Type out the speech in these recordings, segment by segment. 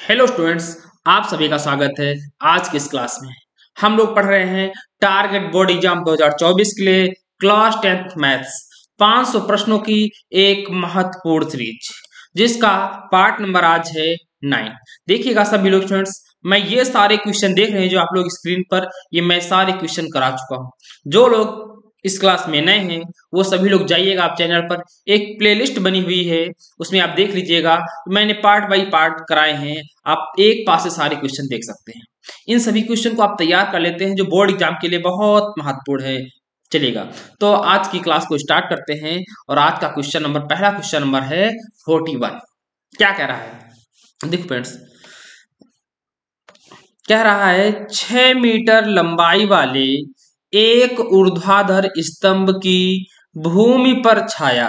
Hello students, आप सभी का स्वागत है। आज की इस क्लास में हम लोग पढ़ रहे हैं टारगेट बोर्ड एग्जाम 2024 के लिए क्लास 10th मैथ्स 500 प्रश्नों की एक महत्वपूर्ण सीरीज, जिसका पार्ट नंबर आज है 9। देखिएगा सभी लोग स्टूडेंट्स, मैं ये सारे क्वेश्चन देख रहे हैं जो आप लोग स्क्रीन पर, ये मैं सारे क्वेश्चन करा चुका हूँ। जो लोग इस क्लास में नए हैं वो सभी लोग जाइएगा, आप चैनल पर एक प्लेलिस्ट बनी हुई है, उसमें आप देख लीजिएगा। मैंने पार्ट बाय पार्ट कराए हैं, आप एक पास से सारे क्वेश्चन देख सकते हैं। इन सभी क्वेश्चन को आप तैयार कर लेते हैं जो बोर्ड एग्जाम के लिए बहुत महत्वपूर्ण है। चलिएगा, तो आज की क्लास को स्टार्ट करते हैं। और आज का पहला क्वेश्चन नंबर है 41। क्या कह रहा है, देखो फ्रेंड्स, कह रहा है 6 मीटर लंबाई वाले एक ऊर्ध्वाधर स्तंभ की भूमि पर छाया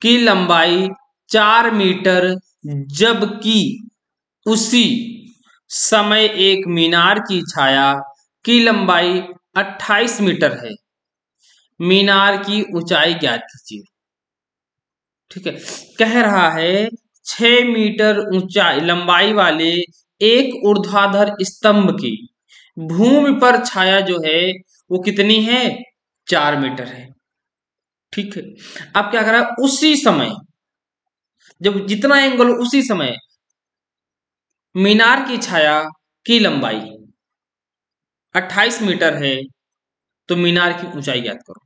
की लंबाई 4 मीटर, जबकि उसी समय एक मीनार की छाया की लंबाई 28 मीटर है। मीनार की ऊंचाई ज्ञात कीजिए। ठीक है, कह रहा है 6 मीटर ऊंचाई लंबाई वाले एक ऊर्ध्वाधर स्तंभ की भूमि पर छाया जो है वो कितनी है, 4 मीटर है। ठीक है, अब क्या कर रहा है, उसी समय, जब जितना एंगल उसी समय मीनार की छाया की लंबाई 28 मीटर है, तो मीनार की ऊंचाई ज्ञात करो।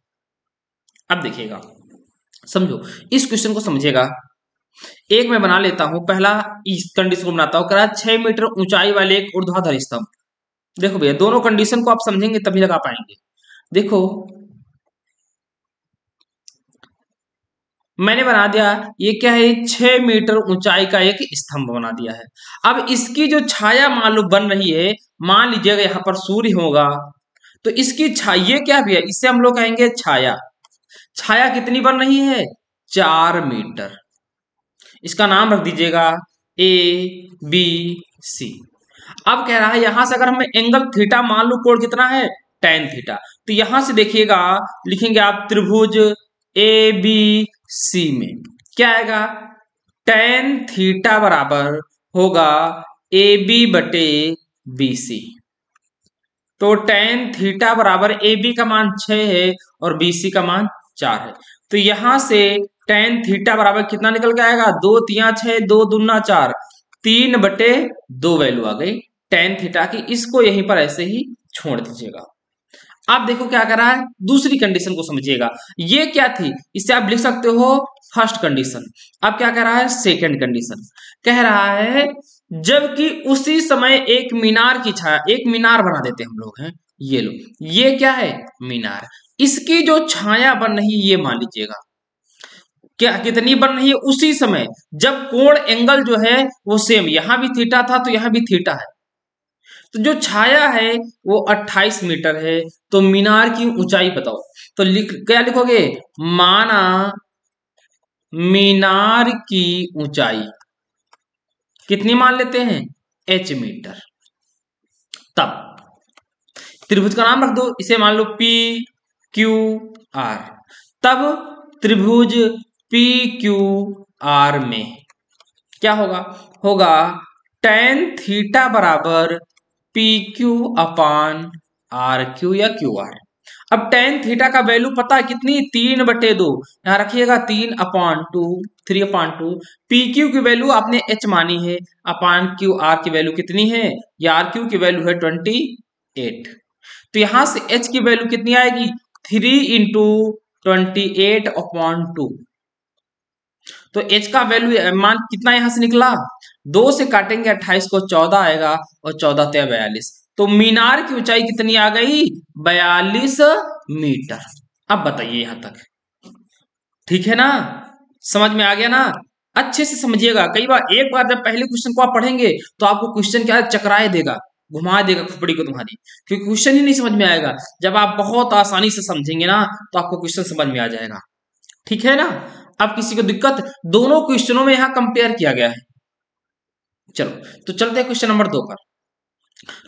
अब देखिएगा, समझो, इस क्वेश्चन को समझिएगा। एक मैं बना लेता हूं, पहला इस कंडीशन को बनाता हूं, कह रहा है 6 मीटर ऊंचाई वाले एक ऊर्ध्वाधर स्तंभ। देखो भैया, दोनों कंडीशन को आप समझेंगे तभी लगा पाएंगे। देखो, मैंने बना दिया, ये क्या है, 6 मीटर ऊंचाई का एक स्तंभ बना दिया है। अब इसकी जो छाया मान लो बन रही है, मान लीजिएगा यहां पर सूर्य होगा, तो इसकी छाया, ये क्या भी है, इससे हम लोग कहेंगे छाया। छाया कितनी बन रही है, 4 मीटर। इसका नाम रख दीजिएगा ए बी सी। अब कह रहा है यहां से अगर हमें एंगल थीटा मान लो, कोण कितना है, tan थीटा, तो यहां से देखिएगा, लिखेंगे आप त्रिभुज ए बी सी में क्या आएगा, tan थीटा बराबर होगा ए बी बटे बी सी। तो tan थीटा बराबर ए बी का मान 6 है और बी सी का मान 4 है। तो यहां से tan थीटा बराबर कितना निकल के आएगा, 2 3 6, 2 दूना 4, 3 बटे 2 वैल्यू आ गई tan थीटा की। इसको यहीं पर ऐसे ही छोड़ दीजिएगा। आप देखो क्या कर रहा है, दूसरी कंडीशन को समझिएगा। ये क्या थी, इसे आप लिख सकते हो फर्स्ट कंडीशन। अब क्या कह रहा है, सेकंड कंडीशन। कह रहा है जबकि उसी समय एक मीनार की छाया, एक मीनार बना देते हम लोग हैं, ये लो, ये क्या है, मीनार। इसकी जो छाया बन रही है, ये मान लीजिएगा क्या कितनी बन रही है, उसी समय जब कोण एंगल जो है वो सेम, यहां भी थीटा था तो यहां भी थीटा है, तो जो छाया है वो 28 मीटर है। तो मीनार की ऊंचाई बताओ। तो क्या लिखोगे, माना मीनार की ऊंचाई कितनी मान लेते हैं, h मीटर। तब त्रिभुज का नाम रख दो, इसे मान लो पी क्यू आर। तब त्रिभुज पी क्यू आर में क्या होगा, होगा tan थीटा बराबर P Q upon R Q या क्यू आर। अब tan थीटा का वैल्यू पता है कितनी, 3/2, यहां रखिएगा 3/2, 3/2। पी क्यू की वैल्यू आपने h मानी है, अपान क्यू आर की वैल्यू कितनी है, या आर क्यू की वैल्यू है 28। तो यहां से h की वैल्यू कितनी आएगी, 3 × 28/2। तो h का वैल्यू मान कितना यहां से निकला, 2 से काटेंगे 28 को, 14 आएगा, और 14 × 42। तो मीनार की ऊंचाई कितनी आ गई, 42 मीटर। अब बताइए यहां तक ठीक है ना, समझ में आ गया ना। अच्छे से समझिएगा, कई बार एक बार जब पहले क्वेश्चन को आप पढ़ेंगे तो आपको क्वेश्चन क्या चकराए देगा, घुमा देगा खोपड़ी को तुम्हारी, क्योंकि क्वेश्चन ही नहीं समझ में आएगा। जब आप बहुत आसानी से समझेंगे ना तो आपको क्वेश्चन समझ में आ जाएगा। ठीक है ना। अब किसी को दिक्कत, दोनों क्वेश्चनों में यहां कंपेयर किया गया है। चलो तो चलते हैं क्वेश्चन नंबर 2 पर।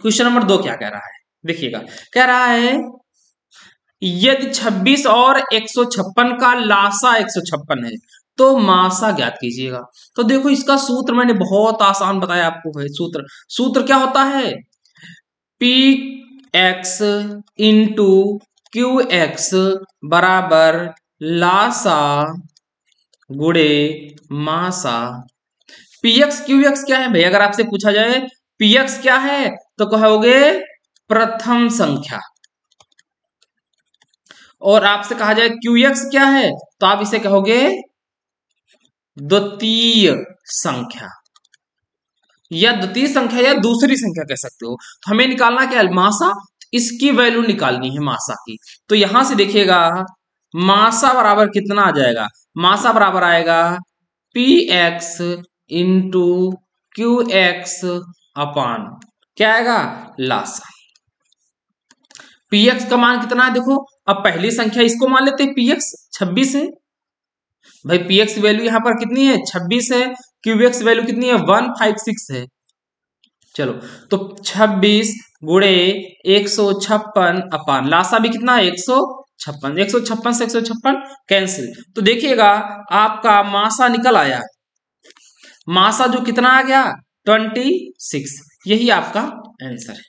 क्वेश्चन नंबर 2 क्या कह रहा है, देखिएगा, कह रहा है यदि 26 और 156 का लासा 156 है तो मासा ज्ञात कीजिएगा। तो देखो इसका सूत्र मैंने बहुत आसान बताया आपको भाई। सूत्र क्या होता है? P x into Q x बराबर लासा गुणे मासा। पी एक्स क्यू एक्स क्या है भाई? अगर आपसे पूछा जाए पी एक्स क्या है तो कहोगे प्रथम संख्या, और आपसे कहा जाए क्यू एक्स क्या है तो आप इसे कहोगे द्वितीय संख्या, या द्वितीय संख्या या दूसरी संख्या कह सकते हो। तो हमें निकालना क्या है? मासा। इसकी वैल्यू निकालनी है मासा की। तो यहां से देखिएगा मासा बराबर कितना आ जाएगा? मासा बराबर आएगा P x into Q x upon क्या आएगा? लासा। पी एक्स का मान कितना है देखो, अब पहली संख्या इसको मान लेते हैं पी एक्स 26 है भाई। पी एक्स वैल्यू यहां पर कितनी है? 26 है। क्यू एक्स वैल्यू कितनी है? 156 है। चलो तो 26 गुणे 156 अपान लासा भी कितना है? 156। 156 से 156 कैंसिल। तो देखिएगा आपका मासा निकल आया। मासा जो कितना आ गया? 26। यही आपका आंसर है।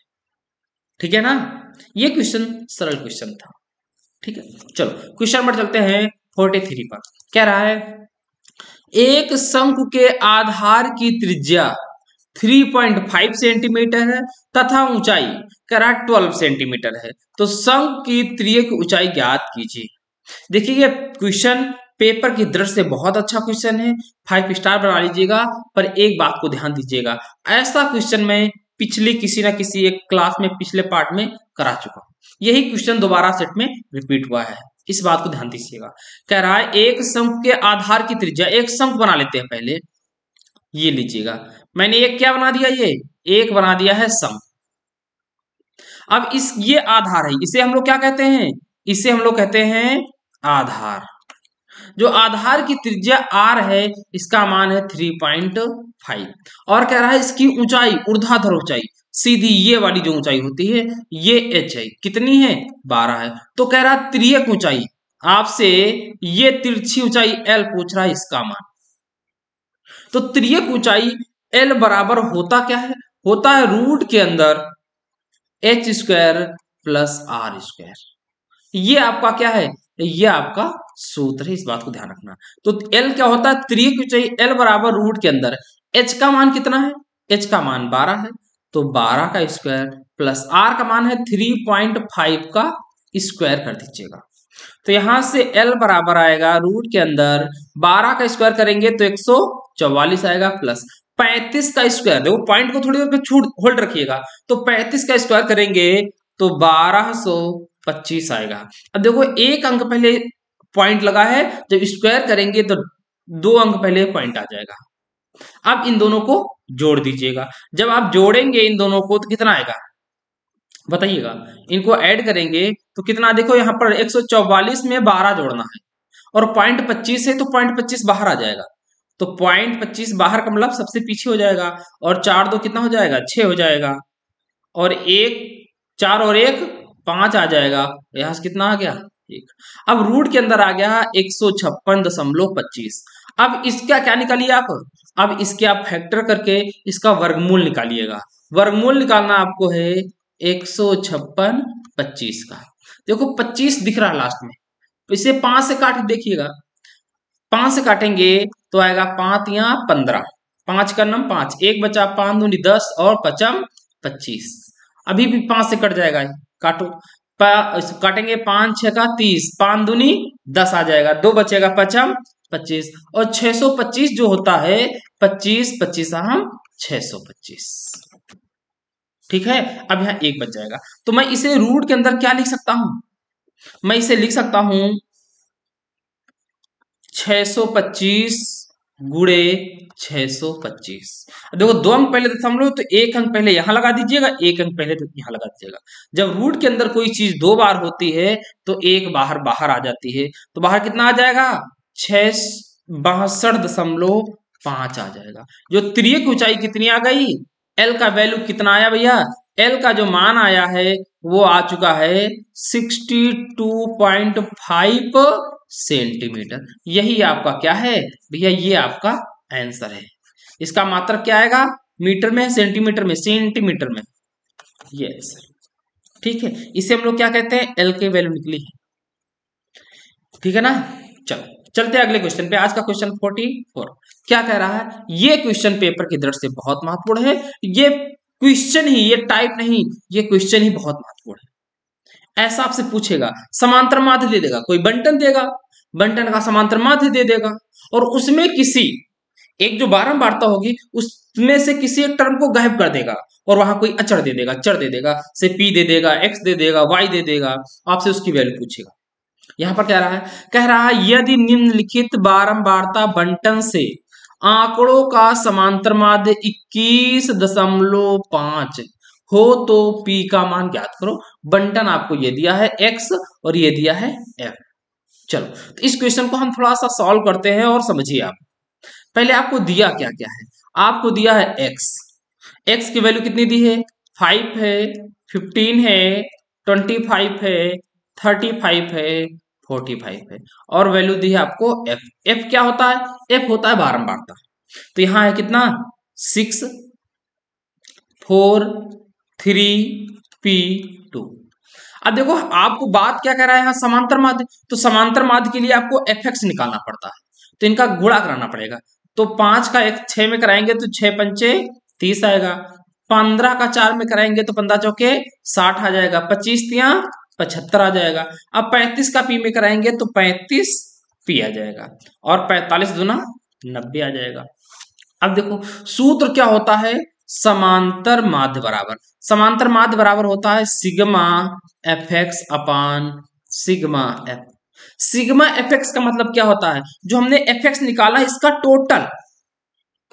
ठीक है ना? ये क्वेश्चन सरल क्वेश्चन था। ठीक है, चलो क्वेश्चन नंबर चलते हैं 43 पर। क्या रहा है? एक शंकु के आधार की त्रिज्या 3.5 सेंटीमीटर है तथा ऊंचाई करा 12 सेंटीमीटर है, तो शंकु की त्रिज्यक ऊंचाई ज्ञात कीजिए। देखिए ये क्वेश्चन पेपर की दृष्टि से बहुत अच्छा क्वेश्चन है, 5 स्टार बना लीजिएगा। पर एक बात को ध्यान दीजिएगा, ऐसा क्वेश्चन मैं पिछले किसी ना किसी एक क्लास में पिछले पार्ट में करा चुका हूं। यही क्वेश्चन दोबारा सेट में रिपीट हुआ है, इस बात को ध्यान दीजिएगा। कह रहा है एक शंकु के आधार की त्रिज्या, एक शंकु बना लेते हैं पहले। ये लीजिएगा, मैंने एक क्या बना दिया? ये एक बना दिया है शंकु। अब ये आधार है, इसे हम लोग क्या कहते हैं? इसे हम लोग कहते हैं आधार। जो आधार की त्रिज्या r है इसका मान है 3.5, और कह रहा है इसकी ऊंचाई, ऊर्ध्वाधर ऊंचाई, सीधी ये वाली जो ऊंचाई होती है ये h है। कितनी है? 12 है। तो कह रहा है त्रियक ऊंचाई, आपसे ये तिरछी ऊंचाई l पूछ रहा है, इसका मान। तो त्रियक ऊंचाई l बराबर होता क्या है? होता है रूट के अंदर h² प्लस r²। ये आपका क्या है? ये आपका सूत्र है, इस बात को ध्यान रखना। तो L क्या होता है? त्रियक ऊंचाई L बराबर रूट के अंदर h का मान कितना है? h का मान 12 है, तो 12 का स्क्वायर प्लस r का मान है 3.5 का स्क्वायर कर दीजिएगा। तो यहां से L बराबर आएगा रूट के अंदर 12 का स्क्वायर करेंगे तो 144 आएगा, प्लस 35 का स्क्वायर, देखो पॉइंट को थोड़ी देर छूट होल्ड रखिएगा, तो 35 का स्क्वायर करेंगे तो 1225 आएगा। अब देखो एक अंक पहले पॉइंट लगा है, जब स्क्वायर करेंगे तो 2 अंक पहले पॉइंट आ जाएगा। अब इन दोनों को जोड़ दीजिएगा, जब आप जोड़ेंगे इन दोनों को तो कितना आएगा बताइएगा? इनको ऐड करेंगे तो कितना? देखो यहाँ पर 144 में 12 जोड़ना है, और पॉइंट 25 है तो पॉइंट 25 बाहर आ जाएगा, तो पॉइंट 25 बाहर का मतलब सबसे पीछे हो जाएगा, और 4 2 कितना हो जाएगा? 6 हो जाएगा, और 4 और 1 5 आ जाएगा। यहां से कितना आ गया? 1। अब रूट के अंदर आ गया 156.25। अब इसका क्या निकालिए आप? अब इसके आप फैक्टर करके इसका वर्गमूल निकालिएगा। वर्गमूल निकालना आपको है 156.25 का। देखो 25 दिख रहा है लास्ट में, तो इसे 5 से काट देखिएगा। 5 से काटेंगे तो आएगा 5 या 15, 5 का नम 5, 1 बचा, 5 दूनी 10 और 5 25। अभी भी 5 से कट जाएगा, काटो। काटेंगे 5 6 का 30, 5 दूनी 10 आ जाएगा, 2 बचेगा, 5 25, और 625 जो होता है 25 25 हम 625। ठीक है, अब यहाँ 1 बच जाएगा, तो मैं इसे रूट के अंदर क्या लिख सकता हूं? मैं इसे लिख सकता हूं 625 गुणे 625। देखो 2 अंक पहले दशमलव, तो 1 अंक पहले यहां लगा दीजिएगा, 1 अंक पहले तो यहां लगा दीजिएगा। जब रूट के अंदर कोई चीज 2 बार होती है तो 1 बाहर आ जाती है, तो बाहर कितना आ जाएगा? 662.5 आ जाएगा। जो त्रियक ऊंचाई कितनी आ गई? L का वैल्यू कितना आया भैया? एल का जो मान आया है वो आ चुका है 62.5 सेंटीमीटर। यही आपका क्या है भैया, ये आपका आंसर है। इसका मात्रक क्या आएगा, मीटर में, सेंटीमीटर में, सेंटीमीटर में, यस ठीक है। इसे हम लोग क्या कहते हैं, एल की वैल्यू निकली है, ठीक है ना। चलो चलते हैं अगले क्वेश्चन पे। आज का क्वेश्चन 44 क्या कह रहा है, ये क्वेश्चन पेपर की दृष्टि से बहुत महत्वपूर्ण है। ये क्वेश्चन ही, ये टाइप नहीं, ये क्वेश्चन ही बहुत महत्वपूर्ण है। ऐसा आपसे पूछेगा, समांतर माध्य दे देगा, कोई बंटन देगा, बंटन का समांतर माध्य दे देगा, और उसमें किसी एक जो बारंबारता होगी उसमें से किसी एक टर्म को गायब कर देगा और वहां कोई अचर दे देगा, चर दे देगा, से पी दे देगा, एक्स दे देगा, वाई दे देगा, आपसे उसकी वैल्यू पूछेगा। यहां पर कह रहा है यदि निम्नलिखित बारंबारता बंटन से आंकड़ों का समांतर माध्य 21.5 हो तो पी का मान ज्ञात करो। बंटन आपको ये दिया है एक्स और ये दिया है एफ। चलो तो इस क्वेश्चन को हम थोड़ा सा सॉल्व करते हैं और समझिए आप। पहले आपको दिया क्या क्या है, आपको दिया है एक्स, एक्स की वैल्यू कितनी दी है, 5 है, 15 है, 25 है, 35 है, 45 है, और वैल्यू दी है आपको एफ। एफ क्या होता है, एफ होता है बारंबारता। तो यहां है कितना 6 4 3 P2। अब देखो आपको बात क्या कह रहा है यहाँ, समांतर माध्य, तो समांतर माध्य के लिए आपको एफ एक्स निकालना पड़ता है, तो इनका गुणा कराना पड़ेगा। तो 5 का एक 6 में कराएंगे तो 6 पंचे 30 आएगा, 15 का 4 में कराएंगे तो 15 चौके 60 आ जाएगा, 25 तिया 75 आ जाएगा। अब 35 का पी में कराएंगे तो 35 पी आ जाएगा, और 45 दूना 90 आ जाएगा। अब देखो सूत्र क्या होता है, समांतर माध्य बराबर, समांतर माध्य बराबर होता है सिग्मा एफ एक्स अपान sigma F. Sigma F x का मतलब क्या होता है, जो हमने एफ एक्स निकाला इसका टोटल,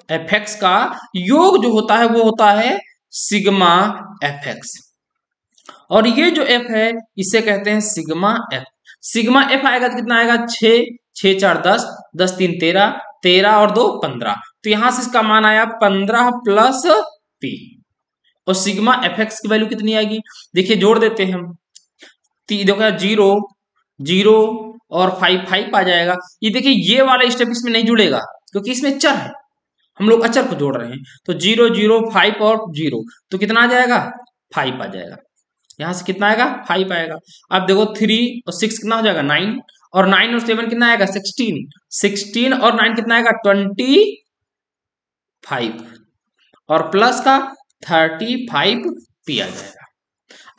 एफ एक्स का योग जो होता है वो होता है सिग्मा एफ एक्स, और ये जो एफ है इसे कहते हैं सिग्मा एफ। सिग्मा एफ आएगा तो कितना आएगा, 6 6 4 10, 10 3 13, 13 और 2 15, तो यहां से इसका मान आया 15 प्लस पी। और सिग्मा एफ एक्स की वैल्यू कितनी आएगी, देखिए जोड़ देते हैं हम, देखो 0 0 और 5 5 आ जाएगा। ये देखिए ये वाला स्टेप इसमें नहीं जुड़ेगा क्योंकि इसमें चर है, हम लोग अचर को जोड़ रहे हैं। तो 0 0 5 और 0, तो कितना आ जाएगा 5 आ जाएगा, यहां से कितना आएगा 5 आएगा। अब देखो 3 और 6 कितना हो जाएगा 9, और 9 और 7 कितना आएगा 16, 16 और 9 कितना आएगा 25, और प्लस का 35 पी आ जाएगा।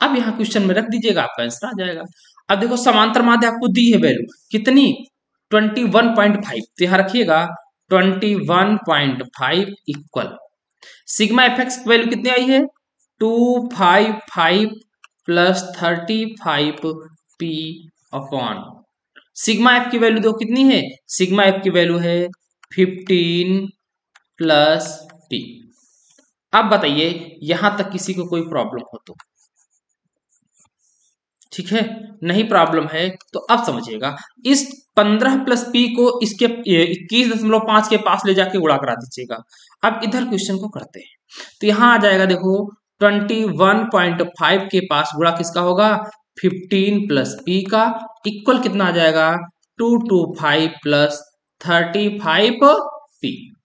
अब यहाँ क्वेश्चन में रख दीजिएगा, आपका आंसर आ जाएगा। अब देखो समांतर माध्य आपको दी है वैल्यू कितनी 21.5, तो यहाँ रखिएगा 21.5 इक्वल सिग्मा एफ एक्स की वैल्यू कितनी आई है 255 plus 35 P upon sigma F की वैल्यू देखो कितनी है, सिग्मा एफ की वैल्यू है 15 प्लस पी। अब बताइए यहां तक किसी को कोई प्रॉब्लम हो तो, ठीक है, नहीं प्रॉब्लम है तो अब समझिएगा, इस 15 प्लस पी को इसके 21.5 के पास ले जाके गुणा करा दीजिएगा। अब इधर क्वेश्चन को करते हैं, तो यहां आ जाएगा देखो 21.5 के पास गुणा किसका होगा 15 प्लस पी का, इक्वल कितना आ जाएगा 225 प्लस 35 पी।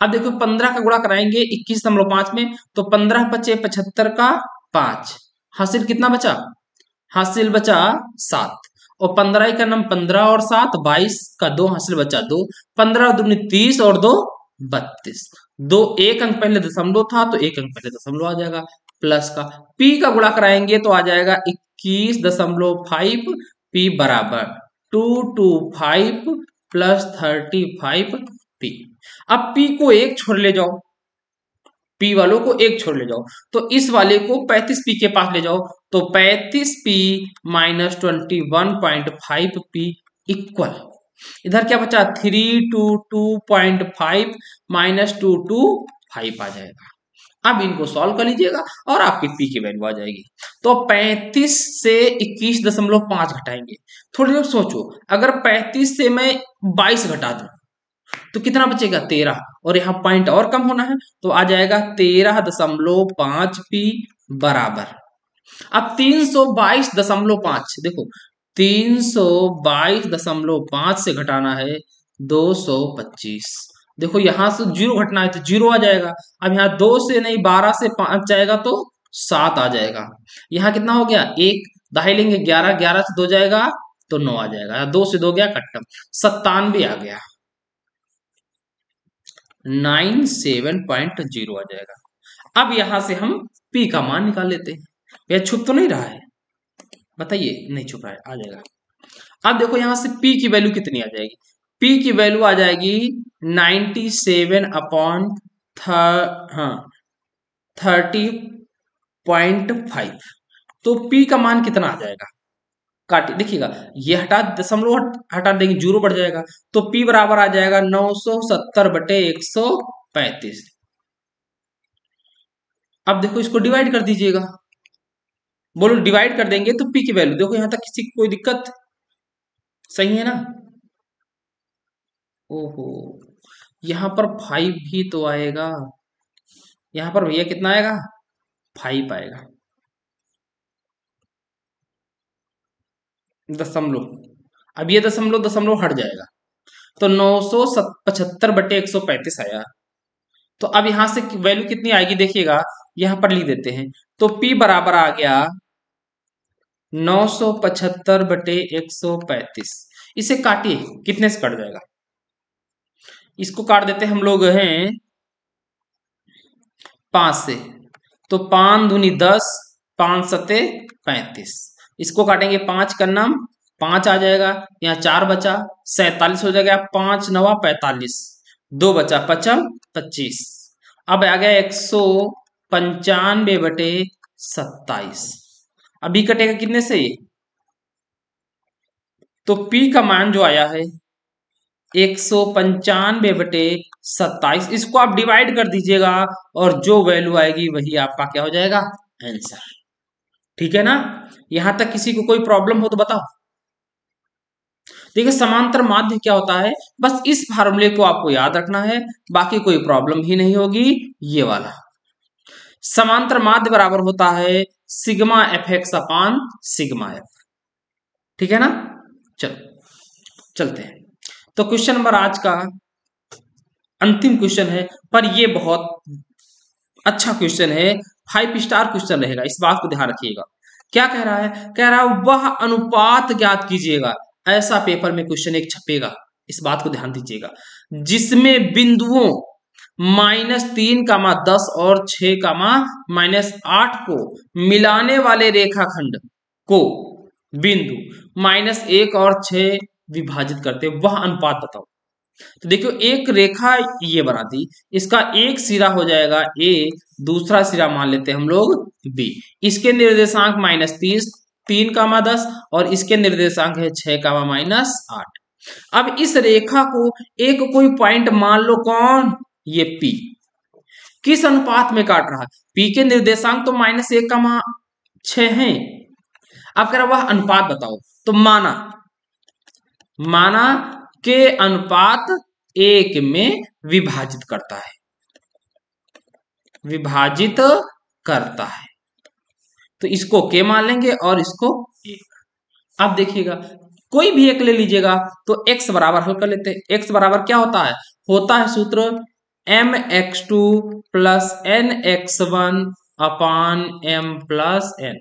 अब देखो 15 का गुणा कराएंगे 21.5 में, तो 15 बचे 75 का 5, हासिल कितना बचा, हासिल बचा 7, और 15 का नाम 15 और 7 22 का 2 हासिल बचा 2, 15 दूनी 30 और 2 32, 2 एक अंक पहले दशमलव था तो एक अंक पहले दशमलव आ जाएगा, प्लस का पी का गुणा कराएंगे तो आ जाएगा 21.5 पी बराबर 225 प्लस 35 पी। अब पी को एक छोड़ ले जाओ, पी वालों को एक छोड़ ले जाओ, तो इस वाले को 35 पी के पास ले जाओ, तो 35 पी माइनस 21.5 पी इक्वल, इधर क्या बचा 322.5 माइनस 225 आ जाएगा। अब इनको सॉल्व कर लीजिएगा और आपकी पी की वैल्यू आ जाएगी। तो 35 से 21.5 घटाएंगे, थोड़ी देर सोचो, अगर 35 से मैं 22 घटा दूं तो कितना बचेगा 13, और यहाँ पॉइंट और कम होना है तो आ जाएगा 13.5 पी बराबर। अब 322.5 देखो, 322.5 से घटाना है 225। देखो यहां से जीरो घटना है तो जीरो आ जाएगा। अब यहाँ 2 से नहीं 12 से 5 जाएगा तो 7 आ जाएगा। यहाँ कितना हो गया, एक दहाई लेंगे 11, 11 से 2 जाएगा तो 9 आ जाएगा, 2 से 2 गया कट्टम, 97 आ गया, 97.0 आ जाएगा। अब यहां से हम P का मान निकाल लेते हैं। यह छुप तो नहीं रहा है, बताइए, नहीं छुप रहा है, आ जाएगा। अब देखो यहां से P की वैल्यू कितनी आ जाएगी, P की वैल्यू आ जाएगी 97 अपॉन हाँ 30.5। तो P का मान कितना आ जाएगा, काट देखिएगा, ये हटा दशमलव हटा देंगे, जीरो बढ़ जाएगा, तो P बराबर आ जाएगा 970/135। अब देखो इसको डिवाइड कर दीजिएगा, बोलो डिवाइड कर देंगे तो P की वैल्यू देखो, यहां तक किसी की कोई दिक्कत, सही है ना। ओहो, यहां पर 5 भी तो आएगा, यहां पर भैया कितना आएगा, 5 आएगा, दशमलव। अब ये दशमलव दशमलव हट जाएगा तो 975/135 आया। तो अब यहां से वैल्यू कितनी आएगी देखिएगा, यहां पर लिख देते हैं, तो P बराबर आ गया 975/135। इसे काटिए, कितने से कट जाएगा, इसको काट देते हम लोग हैं 5 से, तो 5 दूनी 10, 5 सते 35। इसको काटेंगे 5 का नाम 5 आ जाएगा, यहाँ 4 बचा 47 हो जाएगा, 5 नवा 45, 2 बचा 25। अब आ गया 195/27। अभी कटेगा कितने से, तो P का मान जो आया है 195/27, इसको आप डिवाइड कर दीजिएगा और जो वैल्यू आएगी वही आपका क्या हो जाएगा, आंसर। ठीक है ना, यहां तक किसी को कोई प्रॉब्लम हो तो बताओ। देखिए समांतर माध्य क्या होता है, बस इस फार्मूले को आपको याद रखना है, बाकी कोई प्रॉब्लम ही नहीं होगी। ये वाला समांतर माध्य बराबर होता है सिग्मा एफ एक्स अपान सिग्मा एफ। ठीक है ना, चलो चलते हैं। तो क्वेश्चन नंबर आज का अंतिम क्वेश्चन है, पर ये बहुत अच्छा क्वेश्चन है, 5 स्टार क्वेश्चन रहेगा, इस बात को ध्यान रखिएगा। क्या कह रहा है, कह रहा है वह अनुपात ज्ञात कीजिएगा, ऐसा पेपर में क्वेश्चन एक छपेगा, इस बात को ध्यान दीजिएगा, जिसमें बिंदुओं -3, 10 और 6, -8 को मिलाने वाले रेखाखंड को बिंदु -1 और 6 विभाजित करते, वह अनुपात बताओ। तो देखियो एक रेखा ये बना दी, इसका एक सिरा हो जाएगा A, दूसरा सिरा मान लेते हैं हम लोग B, इसके निर्देशांक -30, 3, 10 और इसके निर्देशांक है 6, -8। अब इस रेखा को एक कोई पॉइंट मान लो, कौन, ये P, किस अनुपात में काट रहा है, P के निर्देशांक तो -1, 6 है। अब कह रहा वह अनुपात बताओ, तो माना के अनुपात 1 में विभाजित करता है, विभाजित करता है, तो इसको के मान लेंगे और इसको 1। अब देखिएगा कोई भी एक ले लीजिएगा, तो x बराबर हल कर लेते हैं। x बराबर क्या होता है सूत्र mx2 प्लस nx1 अपान m प्लस n।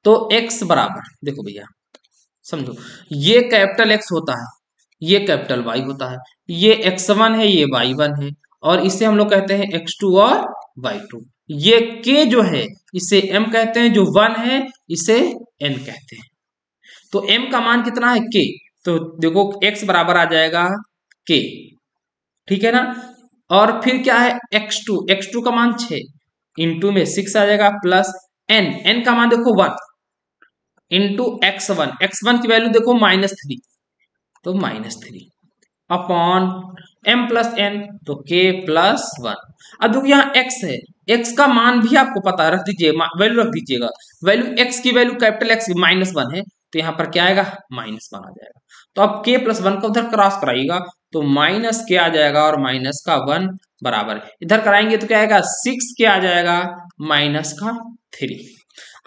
तो x बराबर देखो भैया समझो, ये कैपिटल X होता है, ये कैपिटल Y होता है, ये x1 है, ये y1 है, और इसे हम लोग कहते हैं x2 और y2। ये k जो है इसे m कहते हैं, जो 1 है इसे n कहते हैं। तो m का मान कितना है, k, तो देखो x बराबर आ जाएगा k, ठीक है ना। और फिर क्या है x2 का मान 6, इंटू में 6 आ जाएगा, प्लस n का मान देखो 1 इंटू x1 की वैल्यू देखो -3, तो -3 अपॉन m प्लस n, तो k प्लस 1। अब देखो यहाँ x है, x का मान भी आपको पता, रख दीजिए वैल्यू रख दीजिएगा, वैल्यू x की वैल्यू कैपिटल X -1 है, तो यहाँ पर क्या आएगा, -1 आ जाएगा। तो अब k प्लस 1 का उधर क्रॉस कराइएगा, तो माइनस k आ जाएगा और माइनस का 1 बराबर, इधर कराएंगे तो क्या आएगा 6 के आ जाएगा माइनस का 3।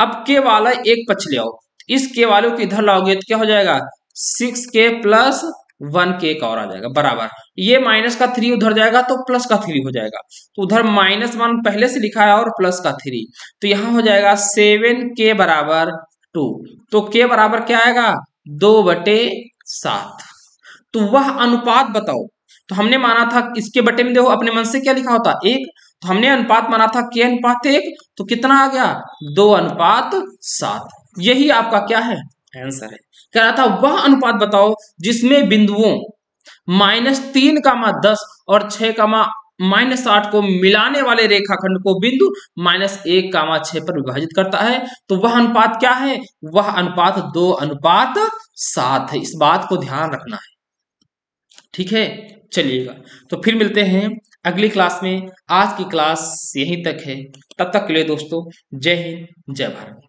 अब के वाला एक पक्ष ले आओ, इस के वालों को इधर लाओगे तो क्या हो जाएगा 6k प्लस 1k एक और आ जाएगा बराबर, ये माइनस का 3 उधर जाएगा तो प्लस का 3 हो जाएगा, तो उधर -1 पहले से लिखा है और प्लस का 3, तो यहां हो जाएगा 7k बराबर 2। तो k बराबर क्या आएगा 2/7। तो वह अनुपात बताओ, तो हमने माना था इसके बटे में देखो अपने मन से क्या लिखा होता 1, तो हमने अनुपात माना था k अनुपात 1, तो कितना आ गया 2:7। यही आपका क्या है आंसर है। कह रहा था वह अनुपात बताओ जिसमें बिंदुओं -3, 10 और 6, -8 को मिलाने वाले रेखाखंड को बिंदु -1, 6 पर विभाजित करता है। तो वह अनुपात क्या है, वह अनुपात 2:7 है। इस बात को ध्यान रखना है, ठीक है। चलिएगा, तो फिर मिलते हैं अगली क्लास में। आज की क्लास यहीं तक है, तब तक के लिए दोस्तों जय हिंद जय भारत।